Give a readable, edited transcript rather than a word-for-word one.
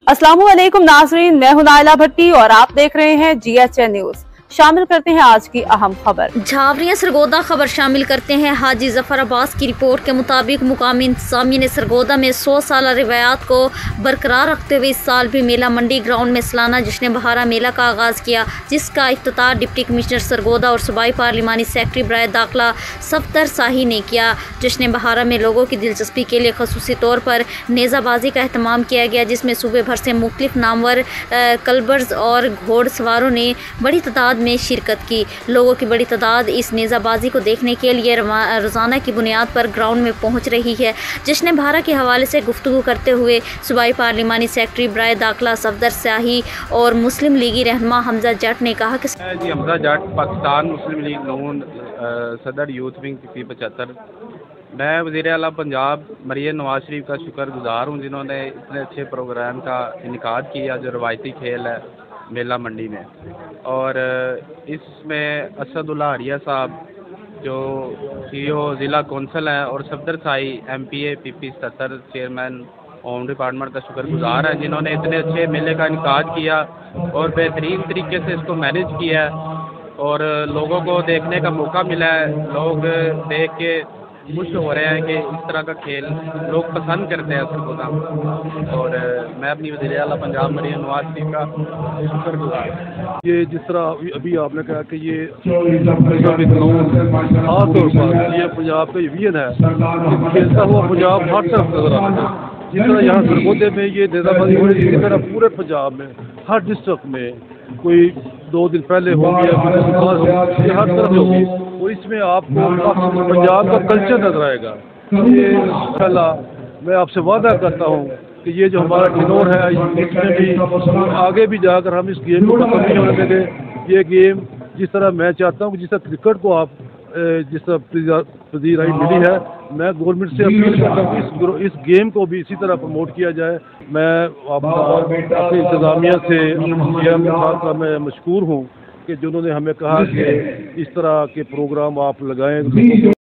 अस्सलामुअलैकुम नाज़रीन, मैं हूं नाइला भट्टी और आप देख रहे हैं GHN न्यूज़। शामिल करते हैं आज की अहम खबर। झावरियां सरगोदा खबर शामिल करते हैं। हाजी जफर अब्बास की रिपोर्ट के मुताबिक मुकामी इंतजामिया ने सरगोदा में 100 साल रिवायात को बरकरार रखते हुए इस साल भी मेला मंडी ग्राउंड में सालाना जश्न बहारा मेला का आगाज़ किया, जिसका इफ्तिताह डिप्टी कमिश्नर सरगोदा और सूबाई पार्लिमानी सेक्रेटरी बराए दाखिला सफदर शाही ने किया। जश्न बहारा में लोगों की दिलचस्पी के लिए खसूसी तौर पर नेज़ाबाजी का अहतमाम किया गया, जिसमें सूबे भर से मुख्तलिफ नामवर कलबर्स और घोड़सवारों ने बड़ी तादाद में शिरकत की। लोगों की बड़ी तादाद इस नेज़ाबाजी को देखने के लिए रोज़ाना की बुनियाद पर ग्राउंड में पहुंच रही है। जश्न बहारा के हवाले से गुफ्तगू करते हुए सूबाई पार्लिमानी सेक्रेटरी बराए दाखिला सफदर शाही और मुस्लिम लीगी रहनुमा हमजा जट ने कहा कि जी हमजा जट पाकिस्तान मुस्लिम लीग नून सदर यूथ विंग P75। मैं वज़ीर आला पंजाब मरियम नवाज शरीफ का शुक्रगुजार हूँ, जिन्होंने इतने अच्छे प्रोग्राम का इनेकाद किया जो रवायती खेल है मेला मंडी में। और इसमें असदुल्ला हरिया साहब जो CEO ज़िला कौंसल हैं और सफदर शाही MPA PP77 chairman home department का शुक्रगुजार है, जिन्होंने इतने अच्छे मेले का इनेकाद किया और बेहतरीन तरीके से इसको मैनेज किया है और लोगों को देखने का मौका मिला है। लोग देख के खुश हो रहे हैं कि इस तरह का खेल लोग पसंद करते हैं सरगोदा। और मैं अपनी वज़ीर आला पंजाब मरियम नवाज शरीफ का शुक्रगुजार। ये जिस तरह अभी आपने कहा कि ये खास तौर पर ये पंजाब का विजन है, खेलता हुआ पंजाब हर तरफ नजर आता है। जिस तरह यहाँ सरगोदे में ये नेज़ाबाजी हो रही है, इसी तरह पूरे पंजाब में हर डिस्ट्रिक्ट में कोई 2 दिन पहले होगी या हर तरफ होगी और इसमें आपको पंजाब का कल्चर नजर आएगा। ये इंशाल्लाह मैं आपसे वादा करता हूँ कि ये जो हमारा टिनोर है इसमें भी आगे भी जाकर हम इस गेम को खत्म नहीं होने देंगे। ये गेम जिस तरह मैं चाहता हूँ कि जिस तरह क्रिकेट को आप जिस तरह पजीराई मिली है, मैं गवर्नमेंट से अपील करता हूँ कि इस गेम को भी इसी तरह प्रमोट किया जाए। मैं अपनी इंतजामिया से का मैं मशकूर हूँ कि जिन्होंने हमें कहा कि इस तरह के प्रोग्राम आप लगाएं।